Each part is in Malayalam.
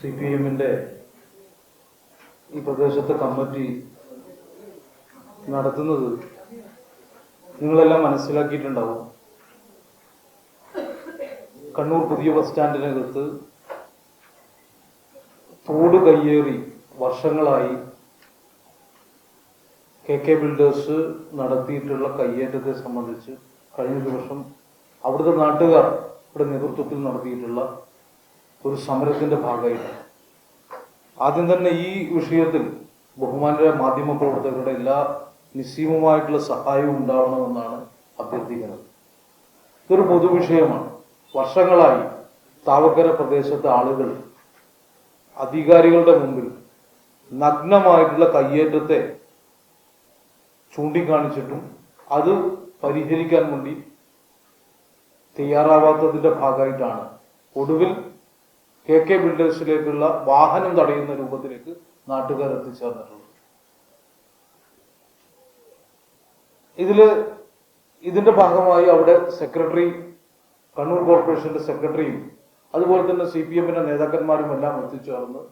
CPM-ന്റെ ഈ പ്രദേശത്തെ കമ്മിറ്റി നടത്തുന്നത് നിങ്ങളെല്ലാം മനസ്സിലാക്കിയിട്ടുണ്ടാവും. കണ്ണൂർ പുതിയ ബസ് സ്റ്റാൻഡിനകത്ത് തോട് കയ്യേറി വർഷങ്ങളായി KK ബിൽഡേഴ്സ് നടത്തിയിട്ടുള്ള കയ്യേറ്റത്തെ സംബന്ധിച്ച് കഴിഞ്ഞ ദിവസം അവിടുത്തെ നാട്ടുകാർ ഇവിടെ നേതൃത്വത്തിൽ നടത്തിയിട്ടുള്ള ഒരു സമരത്തിന്റെ ഭാഗമായിട്ടാണ്. ആദ്യം തന്നെ ഈ വിഷയത്തിൽ ബഹുമാനരായ മാധ്യമ പ്രവർത്തകരുടെ എല്ലാ നിസ്സീമമായിട്ടുള്ള സഹായവും ഉണ്ടാവണമെന്നാണ് അഭ്യർത്ഥിക്കുന്നത്. ഇതൊരു പൊതുവിഷയമാണ്. വർഷങ്ങളായി താവക്കര പ്രദേശത്തെ ആളുകൾ അധികാരികളുടെ മുമ്പിൽ നഗ്നമായിട്ടുള്ള കയ്യേറ്റത്തെ ചൂണ്ടിക്കാണിച്ചിട്ടും അത് പരിഹരിക്കാൻ വേണ്ടി തയ്യാറാവാത്തതിന്റെ ഭാഗമായിട്ടാണ് ഒടുവിൽ KK ബിൽഡേഴ്സിലേക്കുള്ള വാഹനം തടയുന്ന രൂപത്തിലേക്ക് നാട്ടുകാർ എത്തിച്ചേർന്നിട്ടുള്ളത്. ഇതിന്റെ ഭാഗമായി അവിടെ സെക്രട്ടറി, കണ്ണൂർ കോർപ്പറേഷന്റെ സെക്രട്ടറിയും അതുപോലെ തന്നെ CPM-ന്റെ നേതാക്കന്മാരും എല്ലാം എത്തിച്ചേർന്ന്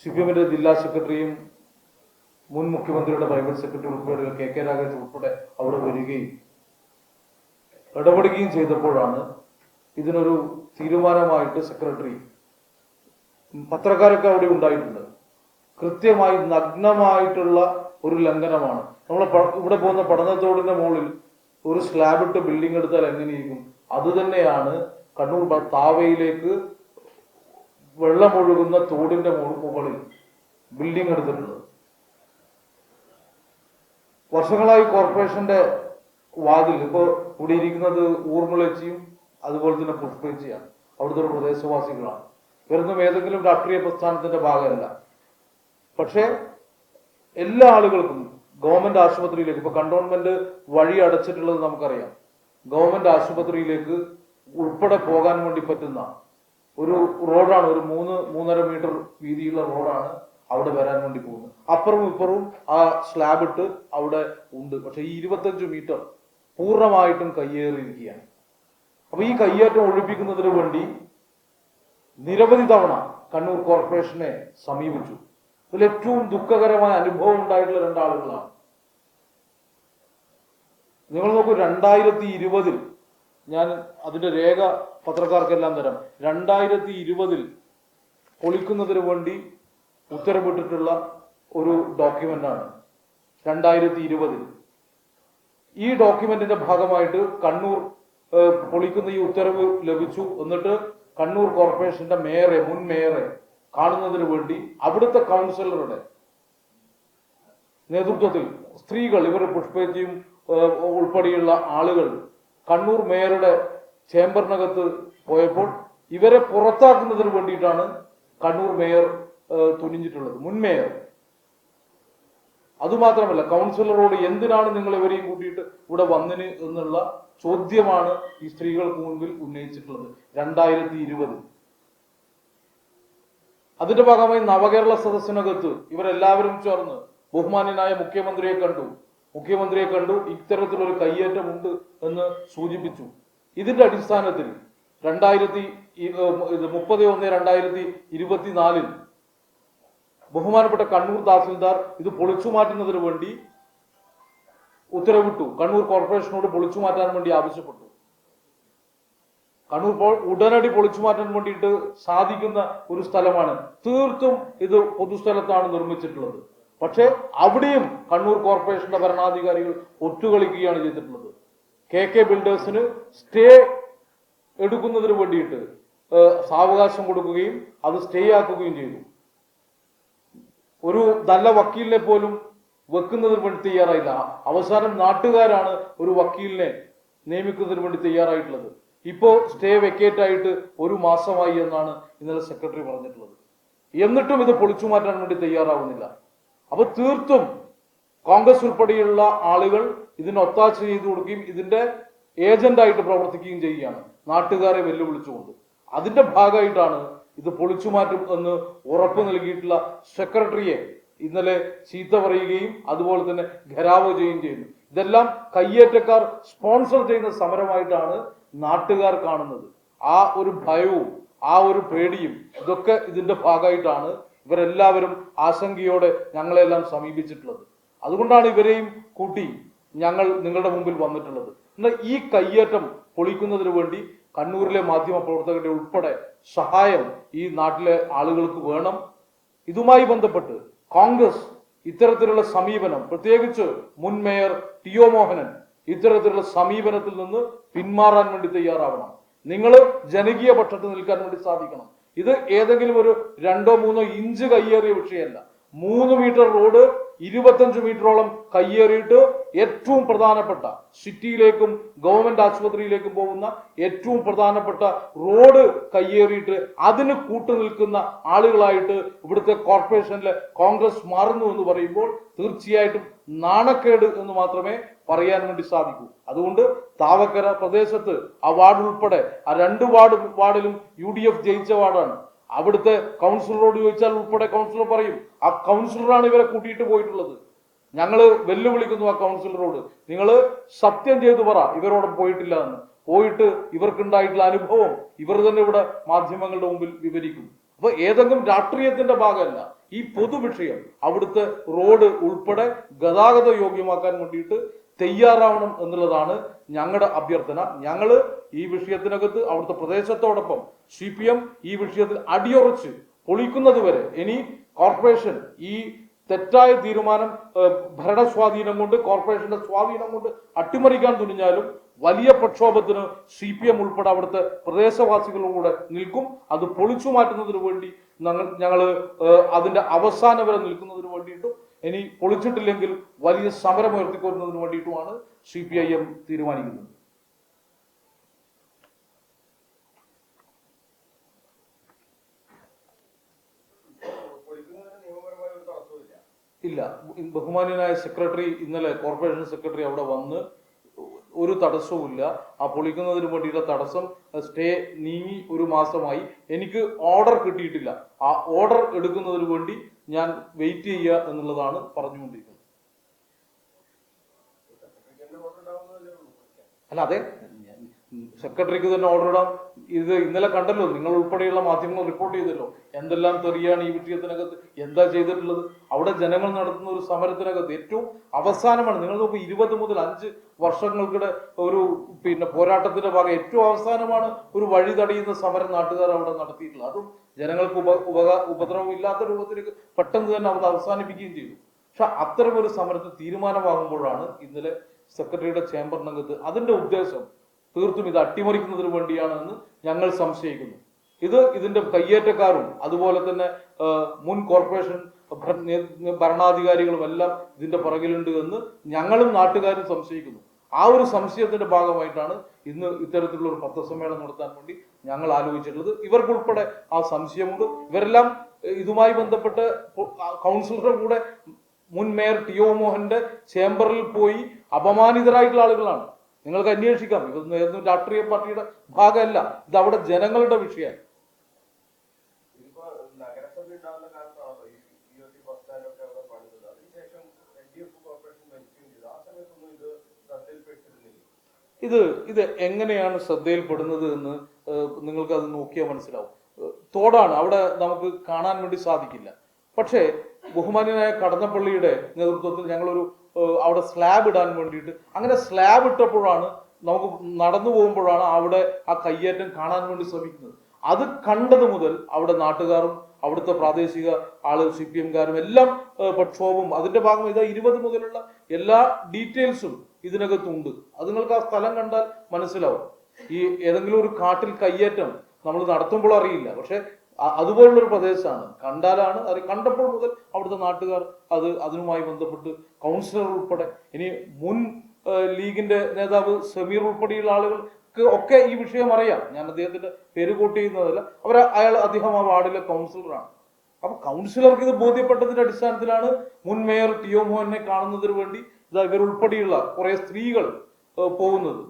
CPM-ന്റെ ജില്ലാ സെക്രട്ടറിയും മുൻ മുഖ്യമന്ത്രിയുടെ പ്രൈവറ്റ് സെക്രട്ടറി ഉൾപ്പെടെ KK രാഗേഷ് ഉൾപ്പെടെ അവിടെ വരികയും ഇടപെടുകയും ചെയ്തപ്പോഴാണ് ഇതിനൊരു തീരുമാനമായിട്ട് സെക്രട്ടറി, പത്രക്കാരൊക്കെ അവിടെ ഉണ്ടായിട്ടുണ്ട്, കൃത്യമായി നഗ്നമായിട്ടുള്ള ഒരു ലംഘനമാണ്. നമ്മൾ ഇവിടെ പോകുന്ന പഠനത്തോടിന്റെ മുകളിൽ ഒരു സ്ലാബ് ഇട്ട് ബിൽഡിംഗ് എടുത്താൽ എങ്ങനെയിരിക്കും, അത് തന്നെയാണ് കണ്ണൂർ താവയിലേക്ക് വെള്ളമൊഴുകുന്ന തോടിന്റെ മുകളിൽ ബിൽഡിംഗ് എടുത്തിട്ടുള്ളത്. വർഷങ്ങളായി കോർപ്പറേഷന്റെ വാതിൽ, ഇപ്പോ ഇവിടെ ഇരിക്കുന്നത് ഊർമിളച്ചിയും അതുപോലെ തന്നെ പുഷ്പേച്ചിയാണ്, അവിടുത്തെ ഒരു പ്രദേശവാസികളാണ്. ഇവരൊന്നും ഏതെങ്കിലും രാഷ്ട്രീയ പ്രസ്ഥാനത്തിന്റെ ഭാഗമല്ല. പക്ഷെ എല്ലാ ആളുകൾക്കും ഗവൺമെന്റ് ആശുപത്രിയിലേക്ക്, ഇപ്പൊ കണ്ടോൺമെന്റ് വഴി അടച്ചിട്ടുള്ളത് നമുക്കറിയാം, ഗവൺമെന്റ് ആശുപത്രിയിലേക്ക് ഉൾപ്പെടെ പോകാൻ വേണ്ടി പറ്റുന്ന ഒരു റോഡാണ്, ഒരു 3.5 മീറ്റർ വീതിയുള്ള റോഡാണ് അവിടെ വരാൻ വേണ്ടി പോകുന്നത്. അപ്പുറവും ഇപ്പുറവും ആ സ്ലാബ് ഇട്ട് അവിടെ ഉണ്ട്. പക്ഷെ ഈ 25 മീറ്റർ പൂർണ്ണമായിട്ടും കയ്യേറിയിരിക്കുകയാണ്. അപ്പൊ ഈ കയ്യേറ്റം ഒഴിപ്പിക്കുന്നതിന് വേണ്ടി നിരവധി തവണ കണ്ണൂർ കോർപ്പറേഷനെ സമീപിച്ചു. ഇതിൽ ഏറ്റവും ദുഃഖകരമായ അനുഭവം ഉണ്ടായിട്ടുള്ള രണ്ടാളുകളാണ്. നിങ്ങൾ നോക്കൂ, 2020 ഞാൻ അതിന്റെ രേഖ പത്രക്കാർക്കെല്ലാം തരാം. 2020 പൊളിക്കുന്നതിന് വേണ്ടി ഉത്തരവിട്ടിട്ടുള്ള ഒരു ഡോക്യുമെന്റാണ് 2020. ഈ ഡോക്യുമെന്റിന്റെ ഭാഗമായിട്ട് കണ്ണൂർ പൊളിക്കുന്ന ഈ ഉത്തരവ് ലഭിച്ചു. എന്നിട്ട് കണ്ണൂർ കോർപ്പറേഷന്റെ മുൻ മേയറെ കാണുന്നതിന് വേണ്ടി അവിടുത്തെ കൗൺസിലറുടെ നേതൃത്വത്തിൽ സ്ത്രീകൾ, ഇവർ പുഷ്പേച്ചിയും ഉൾപ്പെടെയുള്ള ആളുകൾ കണ്ണൂർ മേയറുടെ ചേംബറിനകത്ത് പോയപ്പോൾ ഇവരെ പുറത്താക്കുന്നതിന് വേണ്ടിയിട്ടാണ് കണ്ണൂർ മേയർ തുനിഞ്ഞിട്ടുള്ളത്, മുൻ മേയർ. അതുമാത്രമല്ല, കൗൺസിലറോട് എന്തിനാണ് നിങ്ങൾ ഇവരെയും കൂട്ടിയിട്ട് ഇവിടെ വന്നിന് എന്നുള്ള ചോദ്യമാണ് ഈ സ്ത്രീകൾക്ക് മുൻപിൽ ഉന്നയിച്ചിട്ടുള്ളത് 2020. അതിന്റെ ഭാഗമായി നവകേരള സദസ്സിനകത്ത് ഇവരെല്ലാവരും ചേർന്ന് ബഹുമാന്യനായ മുഖ്യമന്ത്രിയെ കണ്ടു ഇത്തരത്തിലൊരു കയ്യേറ്റമുണ്ട് എന്ന് സൂചിപ്പിച്ചു. ഇതിന്റെ അടിസ്ഥാനത്തിൽ 30/1/2024 ബഹുമാനപ്പെട്ട കണ്ണൂർ തഹസിൽദാർ ഇത് പൊളിച്ചു മാറ്റുന്നതിന് വേണ്ടി ഉത്തരവിട്ടു. കണ്ണൂർ കോർപ്പറേഷനോട് പൊളിച്ചു മാറ്റാൻ വേണ്ടി ആവശ്യപ്പെട്ടു. കണ്ണൂർ ഉടനടി പൊളിച്ചു മാറ്റാൻ വേണ്ടിയിട്ട് സാധിക്കുന്ന ഒരു സ്ഥലമാണ്. തീർത്തും ഇത് പൊതുസ്ഥലത്താണ് നിർമ്മിച്ചിട്ടുള്ളത്. പക്ഷെ അവിടെയും കണ്ണൂർ കോർപ്പറേഷന്റെ ഭരണാധികാരികൾ ഒറ്റുകളിക്കുകയാണ് ചെയ്തിട്ടുള്ളത്. KK ബിൽഡേഴ്സിന് സ്റ്റേ എടുക്കുന്നതിന് വേണ്ടിയിട്ട് സാവകാശം കൊടുക്കുകയും അത് സ്റ്റേ ആക്കുകയും ചെയ്തു. ഒരു നല്ല വക്കീലിനെ പോലും വെക്കുന്നതിന് വേണ്ടി തയ്യാറായില്ല. അവസാനം നാട്ടുകാരാണ് ഒരു വക്കീലിനെ നിയമിക്കുന്നതിന് വേണ്ടി തയ്യാറായിട്ടുള്ളത്. ഇപ്പോ സ്റ്റേ വെക്കേറ്റ് ആയിട്ട് 1 മാസമായി എന്നാണ് ഇന്നലെ സെക്രട്ടറി പറഞ്ഞിട്ടുള്ളത്. എന്നിട്ടും ഇത് പൊളിച്ചു മാറ്റാൻ വേണ്ടി തയ്യാറാവുന്നില്ല. അപ്പൊ തീർത്തും കോൺഗ്രസ് ഉൾപ്പെടെയുള്ള ആളുകൾ ഇതിന് ഒത്താശ ചെയ്തു കൊടുക്കുകയും ഇതിന്റെ ഏജന്റായിട്ട് പ്രവർത്തിക്കുകയും ചെയ്യുകയാണ്, നാട്ടുകാരെ വെല്ലുവിളിച്ചുകൊണ്ട്. അതിന്റെ ഭാഗമായിട്ടാണ് ഇത് പൊളിച്ചു മാറ്റും എന്ന് ഉറപ്പ് നൽകിയിട്ടുള്ള സെക്രട്ടറിയെ ഇന്നലെ ചീത്ത പറയുകയും അതുപോലെ തന്നെ ഘരാവോ ചെയ്യുകയും ചെയ്യുന്നു. ഇതെല്ലാം കയ്യേറ്റക്കാർ സ്പോൺസർ ചെയ്യുന്ന സമരമായിട്ടാണ് നാട്ടുകാർ കാണുന്നത്. ആ ഒരു ഭയവും ആ ഒരു പേടിയും ഇതൊക്കെ ഇതിന്റെ ഭാഗമായിട്ടാണ് ഇവരെല്ലാവരും ആശങ്കയോടെ ഞങ്ങളെല്ലാം സമീപിച്ചിട്ടുള്ളത്. അതുകൊണ്ടാണ് ഇവരെയും കൂട്ടി ഞങ്ങൾ നിങ്ങളുടെ മുമ്പിൽ വന്നിട്ടുള്ളത്. എന്നാൽ ഈ കയ്യേറ്റം പൊളിക്കുന്നതിന് വേണ്ടി കണ്ണൂരിലെ മാധ്യമ പ്രവർത്തകരുടെ ഉൾപ്പെടെ സഹായം ഈ നാട്ടിലെ ആളുകൾക്ക് വേണം. ഇതുമായി ബന്ധപ്പെട്ട് കോൺഗ്രസ് ഇത്തരത്തിലുള്ള സമീപനം, പ്രത്യേകിച്ച് മുൻ മേയർ ടി.ഒ. മോഹനൻ ഇത്തരത്തിലുള്ള സമീപനത്തിൽ നിന്ന് പിന്മാറാൻ വേണ്ടി തയ്യാറാവണം. നിങ്ങൾ ജനകീയ പക്ഷത്ത് നിൽക്കാൻ വേണ്ടി സാധിക്കണം. ഇത് ഏതെങ്കിലും ഒരു 2-3 ഇഞ്ച് കയ്യേറിയ വിഷയമല്ല. 3 മീറ്റർ റോഡ് 25 മീറ്ററോളം കയ്യേറിയിട്ട് ഏറ്റവും പ്രധാനപ്പെട്ട സിറ്റിയിലേക്കും ഗവൺമെന്റ് ആശുപത്രിയിലേക്കും പോകുന്ന ഏറ്റവും പ്രധാനപ്പെട്ട റോഡ് കയ്യേറിയിട്ട് അതിന് കൂട്ടുനിൽക്കുന്ന ആളുകളായിട്ട് ഇവിടുത്തെ കോർപ്പറേഷനിലെ കോൺഗ്രസ് മാറുന്നു എന്ന് പറയുമ്പോൾ തീർച്ചയായിട്ടും നാണക്കേട് എന്ന് മാത്രമേ പറയാൻ വേണ്ടി സാധിക്കൂ. അതുകൊണ്ട് താവക്കര പ്രദേശത്ത് ആ വാർഡ് ഉൾപ്പെടെ ആ 2 വാർഡിലും UDF ജയിച്ച വാർഡാണ്. അവിടുത്തെ കൗൺസിലറോട് ചോദിച്ചാൽ ഉൾപ്പെടെ കൗൺസിലർ പറയും ആ കൗൺസിലറാണ് ഇവരെ കൂട്ടിയിട്ട് പോയിട്ടുള്ളത്. ഞങ്ങള് വെല്ലുവിളിക്കുന്നു ആ കൗൺസിലറോട്, നിങ്ങൾ സത്യം ചെയ്തു പറ ഇവരോട് പോയിട്ടില്ല എന്ന്. പോയിട്ട് ഇവർക്കുണ്ടായിട്ടുള്ള അനുഭവം ഇവർ തന്നെ ഇവിടെ മാധ്യമങ്ങളുടെ മുമ്പിൽ വിവരിക്കും. അപ്പൊ ഏതെങ്കിലും രാഷ്ട്രീയത്തിന്റെ ഭാഗമല്ല, ഈ പൊതുവിഷയം അവിടുത്തെ റോഡ് ഉൾപ്പെടെ ഗതാഗത യോഗ്യമാക്കാൻ വേണ്ടിയിട്ട് തയ്യാറാവണം എന്നുള്ളതാണ് ഞങ്ങളുടെ അഭ്യർത്ഥന. ഞങ്ങള് ഈ വിഷയത്തിനകത്ത് അവിടുത്തെ പ്രദേശത്തോടൊപ്പം CPM ഈ വിഷയത്തിൽ അടിയുറച്ച് പൊളിക്കുന്നത് വരെ ഇനി കോർപ്പറേഷൻ ഈ തെറ്റായ തീരുമാനം ഭരണസ്വാധീനം കൊണ്ട് കോർപ്പറേഷന്റെ സ്വാധീനം കൊണ്ട് അട്ടിമറിക്കാൻ തുനിഞ്ഞാലും വലിയ പ്രക്ഷോഭത്തിന് CPM ഉൾപ്പെടെ അവിടുത്തെ പ്രദേശവാസികളോട് നിൽക്കും. അത് പൊളിച്ചു മാറ്റുന്നതിന് വേണ്ടി ഞങ്ങള് അതിന്റെ അവസാനം വരെ നിൽക്കുന്നതിന് വേണ്ടിയിട്ടും ഇനി പൊളിച്ചിട്ടില്ലെങ്കിൽ വലിയ സമരം ഉയർത്തിക്കൊരുന്നതിന് വേണ്ടിയിട്ടുമാണ് CPIM തീരുമാനിക്കുന്നത്. ഇല്ല, ബഹുമാന്യനായ സെക്രട്ടറി ഇന്നലെ കോർപ്പറേഷൻ സെക്രട്ടറി അവിടെ വന്ന് ഒരു തടസ്സവും ഇല്ല. ആ പൊളിക്കുന്നതിന് വേണ്ടിയിട്ടുള്ള തടസ്സം സ്റ്റേ നീങ്ങി 1 മാസമായി. എനിക്ക് ഓർഡർ കിട്ടിയിട്ടില്ല. ആ ഓർഡർ എടുക്കുന്നതിന് വേണ്ടി ഞാൻ വെയിറ്റ് ചെയ്യുക എന്നുള്ളതാണ് പറഞ്ഞുകൊണ്ടിരിക്കുന്നത്. അല്ല, അതെ, സെക്രട്ടറിക്ക് തന്നെ ഓർഡർ ഇടാം. ഇത് ഇന്നലെ കണ്ടല്ലോ, നിങ്ങൾ ഉൾപ്പെടെയുള്ള മാധ്യമങ്ങൾ റിപ്പോർട്ട് ചെയ്തല്ലോ എന്തെല്ലാം തെറിയാണ് ഈ വിഷയത്തിനകത്ത് എന്താ ചെയ്തിട്ടുള്ളത്. അവിടെ ജനങ്ങൾ നടത്തുന്ന ഒരു സമരത്തിനകത്ത് ഏറ്റവും അവസാനമാണ്. നിങ്ങൾ നോക്കൂ, 20 മുതൽ 5 വർഷങ്ങൾക്കിടെ ഒരു പോരാട്ടത്തിന്റെ ഭാഗം ഏറ്റവും അവസാനമാണ് ഒരു വഴി തടയുന്ന സമരം നാട്ടുകാർ അവിടെ നടത്തിയിട്ടുള്ളത്. അതും ജനങ്ങൾക്ക് ഉപദ്രവം ഇല്ലാത്ത രൂപത്തിലേക്ക് പെട്ടെന്ന് തന്നെ അവർ അവസാനിപ്പിക്കുകയും ചെയ്തു. പക്ഷെ അത്തരം ഒരു സമരത്തിൽ തീരുമാനമാകുമ്പോഴാണ് ഇന്നലെ സെക്രട്ടറിയുടെ ചേംബറിനകത്ത് അതിന്റെ ഉദ്ദേശം തീർത്തും ഇത് അട്ടിമറിക്കുന്നതിന് വേണ്ടിയാണ് എന്ന് ഞങ്ങൾ സംശയിക്കുന്നു. ഇതിന്റെ കയ്യേറ്റക്കാരും അതുപോലെ തന്നെ മുൻ കോർപ്പറേഷൻ ഭരണാധികാരികളും എല്ലാം ഇതിന്റെ പുറകിലുണ്ട് എന്ന് ഞങ്ങളും നാട്ടുകാരും സംശയിക്കുന്നു. ആ ഒരു സംശയത്തിന്റെ ഭാഗമായിട്ടാണ് ഇന്ന് ഇത്തരത്തിലുള്ള ഒരു പത്രസമ്മേളനം നടത്താൻ വേണ്ടി ഞങ്ങൾ ആലോചിച്ചിട്ടുള്ളത്. ഇവർക്കുൾപ്പെടെ ആ സംശയമുണ്ട്. ഇവരെല്ലാം ഇതുമായി ബന്ധപ്പെട്ട് കൗൺസിലറുടെ കൂടെ മുൻ മേയർ ടി.ഒ. മോഹന്റെ ചേംബറിൽ പോയി അപമാനിതരായിട്ടുള്ള ആളുകളാണ്. നിങ്ങൾക്ക് അന്വേഷിക്കാം. ഇതൊന്നും രാഷ്ട്രീയ പാർട്ടിയുടെ ഭാഗമല്ല, ഇത് അവിടെ ജനങ്ങളുടെ വിഷയമാണ്. ഇത് എങ്ങനെയാണ് ശ്രദ്ധയിൽപ്പെടുന്നത് എന്ന് നിങ്ങൾക്ക് അത് നോക്കിയാൽ മനസ്സിലാവും. തോടാണ്, അവിടെ നമുക്ക് കാണാൻ വേണ്ടി സാധിക്കില്ല. പക്ഷേ ബഹുമാന്യനായ കടന്നപ്പള്ളിയുടെ നേതൃത്വത്തിൽ ഞങ്ങളൊരു അവിടെ സ്ലാബ് ഇടാൻ വേണ്ടിയിട്ട് അങ്ങനെ സ്ലാബ് ഇട്ടപ്പോഴാണ് നമുക്ക് നടന്നു പോകുമ്പോഴാണ് അവിടെ ആ കയ്യേറ്റം കാണാൻ വേണ്ടി ശ്രമിക്കുന്നത്. അത് കണ്ടത് മുതൽ അവിടെ നാട്ടുകാരും അവിടുത്തെ പ്രാദേശിക ആളുകൾ CPMകാരും എല്ലാം പ്രക്ഷോഭം അതിന്റെ ഭാഗം ഇതാ 20 മുതലുള്ള എല്ലാ ഡീറ്റെയിൽസും ഇതിനകത്തുണ്ട്. അത് നിങ്ങൾക്ക് ആ സ്ഥലം കണ്ടാൽ മനസ്സിലാവും. ഈ ഏതെങ്കിലും ഒരു കാട്ടിൽ കയ്യേറ്റം നമ്മൾ നടത്തുമ്പോൾ അറിയില്ല, പക്ഷെ അതുപോലുള്ളൊരു പ്രദേശമാണ്. കണ്ടാലാണ് കണ്ടപ്പോൾ മുതൽ അവിടുത്തെ നാട്ടുകാർ അതിനുമായി ബന്ധപ്പെട്ട് കൗൺസിലർ ഉൾപ്പെടെ ഇനി മുൻ ലീഗിന്റെ നേതാവ് സമീർ ഉൾപ്പെടെയുള്ള ആളുകൾക്ക് ഒക്കെ ഈ വിഷയം അറിയാം. ഞാൻ അദ്ദേഹത്തിന്റെ പേര് കോട്ട് ചെയ്യുന്നതല്ല. അദ്ദേഹം ആ വാർഡിലെ കൗൺസിലറാണ്. അപ്പൊ കൗൺസിലർക്ക് ഇത് ബോധ്യപ്പെട്ടതിന്റെ അടിസ്ഥാനത്തിലാണ് മുൻ മേയർ ടി.ഒ. മോഹനെ കാണുന്നതിന് വേണ്ടി ഇവരുൾപ്പെടെയുള്ള കുറെ സ്ത്രീകൾ പോകുന്നത്.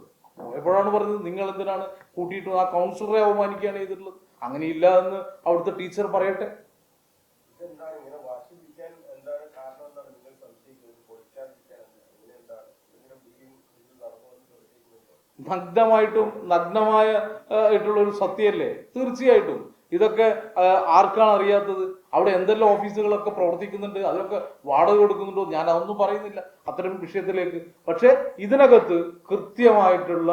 എപ്പോഴാണ് പറഞ്ഞത് നിങ്ങൾ എന്തിനാണ് കൂട്ടിയിട്ട് ആ കൗൺസിലറെ അവമാനിക്കുകയാണ് ചെയ്തിട്ടുള്ളത്? അങ്ങനെയില്ല എന്ന് അവിടുത്തെ ടീച്ചർ പറയട്ടെ. നഗ്നമായ ഒരു സത്യമല്ലേ? തീർച്ചയായിട്ടും ഇതൊക്കെ ആർക്കാണ് അറിയാത്തത്? അവിടെ എന്തെല്ലാം ഓഫീസുകളൊക്കെ പ്രവർത്തിക്കുന്നുണ്ട്, അതിനൊക്കെ വാടക കൊടുക്കുന്നുണ്ടോ? ഞാൻ അതൊന്നും പറയുന്നില്ല അത്തരം വിഷയത്തിലേക്ക്. പക്ഷെ ഇതിനകത്ത് കൃത്യമായിട്ടുള്ള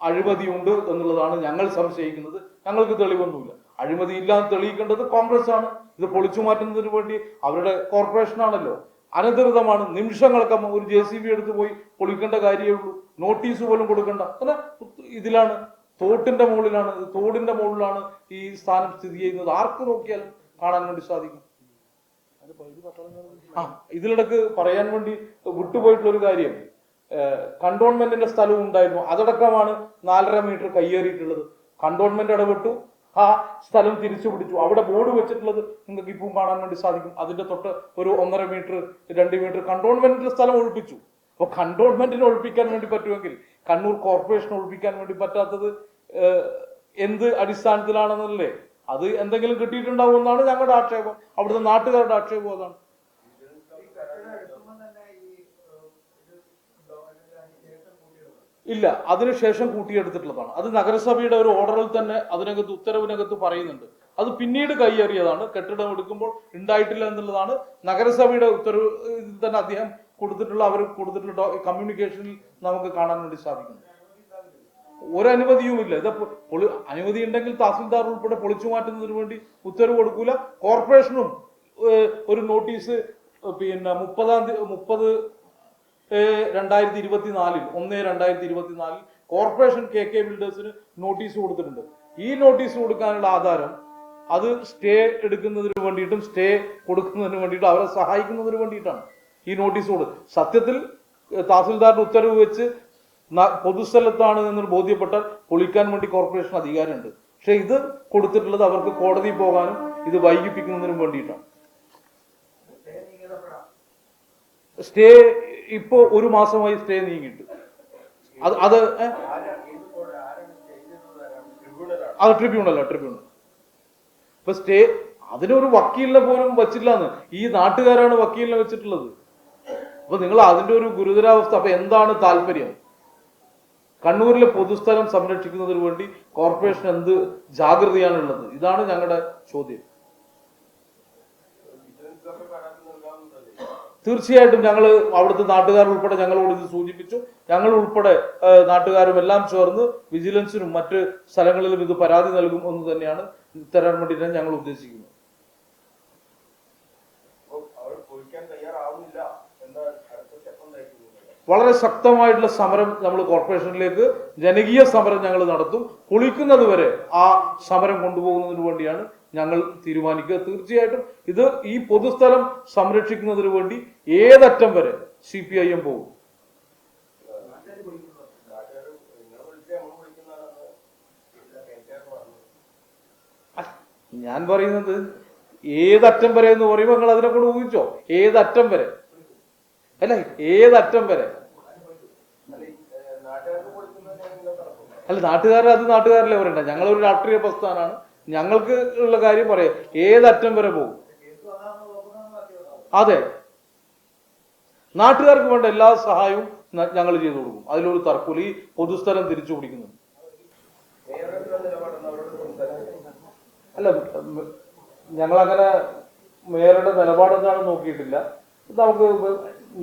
അഴിമതിയുണ്ട് എന്നുള്ളതാണ് ഞങ്ങൾ സംശയിക്കുന്നത്. ഞങ്ങൾക്ക് തെളിവൊന്നുമില്ല. അഴിമതി ഇല്ലാന്ന് തെളിയിക്കേണ്ടത് കോൺഗ്രസ് ആണ്. ഇത് പൊളിച്ചു മാറ്റുന്നതിന് വേണ്ടി അവരുടെ കോർപ്പറേഷനാണല്ലോ. അനധികൃതമാണ്. നിമിഷങ്ങളൊക്കെ ഒരു JCB എടുത്ത് പോയി പൊളിക്കേണ്ട കാര്യമേ ഉള്ളൂ. നോട്ടീസ് പോലും കൊടുക്കണ്ട. അങ്ങനെ ഇതിലാണ്, തോട്ടിന്റെ മുകളിലാണ്, തോടിന്റെ മുകളിലാണ് ഈ സ്ഥാനം സ്ഥിതി ചെയ്യുന്നത്. ആർക്ക് നോക്കിയാലും കാണാൻ വേണ്ടി സാധിക്കും. ഇതിലിടക്ക് പറയാൻ വേണ്ടി വിട്ടുപോയിട്ടുള്ള ഒരു കാര്യം, കണ്ടോൺമെന്റിന്റെ സ്ഥലവും ഉണ്ടായിരുന്നു. അതടക്കമാണ് 4.5 മീറ്റർ കയ്യേറിയിട്ടുള്ളത്. കണ്ടോൺമെന്റ് ഇടപെട്ടു, ആ സ്ഥലം തിരിച്ചു പിടിച്ചു. അവിടെ ബോർഡ് വെച്ചിട്ടുള്ളത് നിങ്ങൾക്ക് ഇപ്പം കാണാൻ വേണ്ടി സാധിക്കും. അതിന്റെ തൊട്ട് ഒരു 1.5 മീറ്റർ 2 മീറ്റർ കണ്ടോൺമെന്റിന്റെ സ്ഥലം ഒഴിപ്പിച്ചു. അപ്പൊ കണ്ടോൺമെന്റിനെ ഒഴിപ്പിക്കാൻ വേണ്ടി പറ്റുമെങ്കിൽ കണ്ണൂർ കോർപ്പറേഷനെ ഒഴിപ്പിക്കാൻ വേണ്ടി പറ്റാത്തത് എന്ത് അടിസ്ഥാനത്തിലാണെന്നല്ലേ? അത് എന്തെങ്കിലും കിട്ടിയിട്ടുണ്ടാവുമെന്നാണ് ഞങ്ങളുടെ ആക്ഷേപം. അവിടുത്തെ നാട്ടുകാരുടെ ആക്ഷേപം അതാണ്. ഇല്ല, അതിനുശേഷം കൂട്ടിയെടുത്തിട്ടുള്ളതാണ്. അത് നഗരസഭയുടെ ഒരു ഓർഡറിൽ തന്നെ അതിനകത്ത് ഉത്തരവിനകത്ത് പറയുന്നുണ്ട്. അത് പിന്നീട് കൈയേറിയതാണ്. കെട്ടിടം എടുക്കുമ്പോൾ ഉണ്ടായിട്ടില്ല എന്നുള്ളതാണ് നഗരസഭയുടെ ഉത്തരവ് തന്നെ അദ്ദേഹം കൊടുത്തിട്ടുള്ള, അവർ കൊടുത്തിട്ടുള്ള കമ്മ്യൂണിക്കേഷനിൽ നമുക്ക് കാണാൻ വേണ്ടി സാധിക്കുന്നു. ഒരനുമതിയുമില്ല. ഇത് അനുമതി ഉണ്ടെങ്കിൽ തഹസിൽദാർ ഉൾപ്പെടെ പൊളിച്ചു മാറ്റുന്നതിന് വേണ്ടി ഉത്തരവ് കൊടുക്കൂല. കോർപ്പറേഷനും ഒരു നോട്ടീസ് 30/2024 കോർപ്പറേഷൻ KK ബിൽഡേഴ്സിന് നോട്ടീസ് കൊടുത്തിട്ടുണ്ട്. ഈ നോട്ടീസ് കൊടുക്കാനുള്ള ആധാരം അത് സ്റ്റേ എടുക്കുന്നതിന് വേണ്ടിയിട്ടും സ്റ്റേ കൊടുക്കുന്നതിന് വേണ്ടിയിട്ടും അവരെ സഹായിക്കുന്നതിന് വേണ്ടിയിട്ടാണ് ഈ നോട്ടീസ് കൊടുത്തത്. സത്യത്തിൽ തഹസിൽദാരുടെ ഉത്തരവ് വെച്ച് പൊതുസ്ഥലത്താണ് എന്ന് ബോധ്യപ്പെട്ടാൽ പൊളിക്കാൻ വേണ്ടി കോർപ്പറേഷൻ അധികാരമുണ്ട്. പക്ഷെ ഇത് കൊടുത്തിട്ടുള്ളത് അവർക്ക് കോടതിയിൽ പോകാനും ഇത് വൈകിപ്പിക്കുന്നതിനും വേണ്ടിയിട്ടാണ്. സ്റ്റേ ഇപ്പോ 1 മാസമായി സ്റ്റേ നീങ്ങിയിട്ട് അത് ട്രിബ്യൂണൽ. ഇപ്പൊ സ്റ്റേ അതിനൊരു വക്കീലിനെ പോലും വച്ചില്ലാന്ന്. ഈ നാട്ടുകാരാണ് വക്കീലിനെ വെച്ചിട്ടുള്ളത്. അപ്പൊ നിങ്ങൾ അതിന്റെ ഒരു ഗുരുതരാവസ്ഥ. അപ്പൊ എന്താണ് താല്പര്യം? കണ്ണൂരിലെ പൊതുസ്ഥലം സംരക്ഷിക്കുന്നതിന് വേണ്ടി കോർപ്പറേഷൻ എന്ത് ജാഗ്രതയാണുള്ളത്? ഇതാണ് ഞങ്ങളുടെ ചോദ്യം. തീർച്ചയായിട്ടും ഞങ്ങൾ അവിടുത്തെ നാട്ടുകാർ ഉൾപ്പെടെ ഞങ്ങളോട് ഇത് സൂചിപ്പിച്ചു. ഞങ്ങൾ ഉൾപ്പെടെ നാട്ടുകാരും എല്ലാം ചേർന്ന് വിജിലൻസിനും മറ്റ് സ്ഥലങ്ങളിലും ഇത് പരാതി നൽകും എന്ന് തന്നെയാണ് തരാൻ വേണ്ടിയിട്ടാണ് ഞങ്ങൾ ഉദ്ദേശിക്കുന്നത്. വളരെ ശക്തമായിട്ടുള്ള സമരം നമ്മൾ കോർപ്പറേഷനിലേക്ക്, ജനകീയ സമരം ഞങ്ങൾ നടത്തും. പൊളിക്കുന്നത് വരെ ആ സമരം കൊണ്ടുപോകുന്നതിന് വേണ്ടിയാണ് ഞങ്ങൾ തീരുമാനിക്കുക. തീർച്ചയായിട്ടും ഇത് ഈ പൊതുസ്ഥലം സംരക്ഷിക്കുന്നതിന് വേണ്ടി ഏതറ്റം വരെ CPIM പോകും. ഞാൻ പറയുന്നത് ഏതറ്റം വരെ എന്ന് പറയുമ്പോൾ നിങ്ങൾ അതിനെ കൂടെ ഊഹിച്ചോ. ഏതറ്റം വരെ അല്ല, ഏതറ്റം വരെ അല്ല. അത് നാട്ടുകാരല്ലേ പറയണ്ട. ഞങ്ങളൊരു രാഷ്ട്രീയ പ്രസ്ഥാനമാണ്. ഞങ്ങൾക്ക് ഉള്ള കാര്യം പറയാം. ഏതറ്റം വരെ പോകും. അതെ, നാട്ടുകാർക്ക് വേണ്ട എല്ലാ സഹായവും ഞങ്ങൾ ചെയ്തു കൊടുക്കും. അതിലൊരു തർക്കമില്ല. ഈ പൊതുസ്ഥലം തിരിച്ചു പിടിക്കുന്നു. അല്ല, ഞങ്ങളങ്ങനെ മേയറുടെ നിലപാട് എന്താണെന്ന് നോക്കിയിട്ടില്ല. നമുക്ക്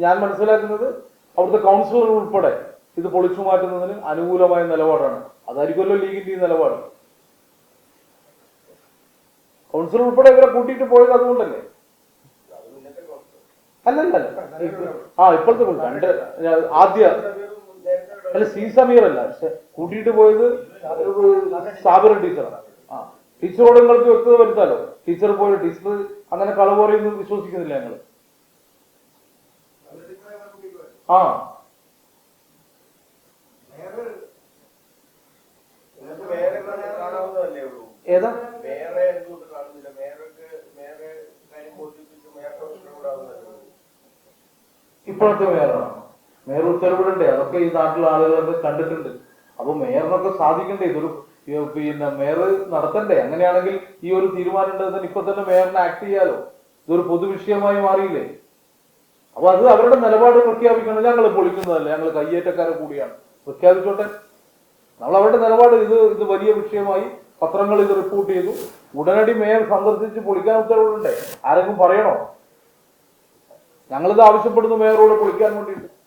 ഞാൻ മനസ്സിലാക്കുന്നത് അവിടുത്തെ കൗൺസിലർ ഉൾപ്പെടെ ഇത് പൊളിച്ചു മാറ്റുന്നതിന് അനുകൂലമായ നിലപാടാണ്. അതായിരിക്കുമല്ലോ ലീഗിന്റെ ഈ നിലപാട്. കൗൺസിലർ ഉൾപ്പെടെ ഇവരെ കൂട്ടിയിട്ട് പോയത് അതുകൊണ്ടല്ലേ? അല്ലല്ല, ഇപ്പോഴത്തെ ആദ്യ അല്ല, സമീർ അല്ല, കൂട്ടിയിട്ട് പോയത് സാബിറ ടീച്ചറാണ്. ടീച്ചറോട് നിങ്ങൾക്ക് വ്യക്തത വരുത്താലോ. ടീച്ചർ പോയ ടീച്ചർ അങ്ങനെ കളവ് പറയുന്നത് വിശ്വസിക്കുന്നില്ല ഞങ്ങൾ. ഏതാ ഇപ്പോഴത്തെ മേയറാണ്. മേയർ ഉത്തരവിടണ്ടേ? അതൊക്കെ ഈ നാട്ടിലെ ആളുകളൊക്കെ കണ്ടിട്ടുണ്ട്. അപ്പൊ മേയറിനൊക്കെ സാധിക്കണ്ടേ? ഇതൊരു മേയർ നടത്തണ്ടേ? അങ്ങനെയാണെങ്കിൽ ഈ ഒരു തീരുമാനം ഉണ്ടെന്ന് ഇപ്പൊ തന്നെ മേയറിനെ ആക്ട് ചെയ്യാലോ. ഇതൊരു പൊതുവിഷയമായി മാറിയില്ലേ? അപ്പൊ അത് അവരുടെ നിലപാട് പ്രഖ്യാപിക്കണം. ഞങ്ങൾ പൊളിക്കുന്നതല്ല, ഞങ്ങൾ കയ്യേറ്റക്കാരെ കൂടിയാണ്. പ്രഖ്യാപിച്ചോട്ടെ. നമ്മൾ അവരുടെ നിലപാട് ഇത് വലിയ വിഷയമായി പത്രങ്ങൾ ഇത് റിപ്പോർട്ട് ചെയ്തു. ഉടനടി മേയർ സന്ദർശിച്ച് പൊളിക്കാൻ ഉത്തരവുണ്ടേ. ആരെങ്കിലും പറയണോ? ഞങ്ങളിത് ആവശ്യപ്പെടുന്നു മേയറോട് പൊളിക്കാൻ വേണ്ടിയിട്ട്.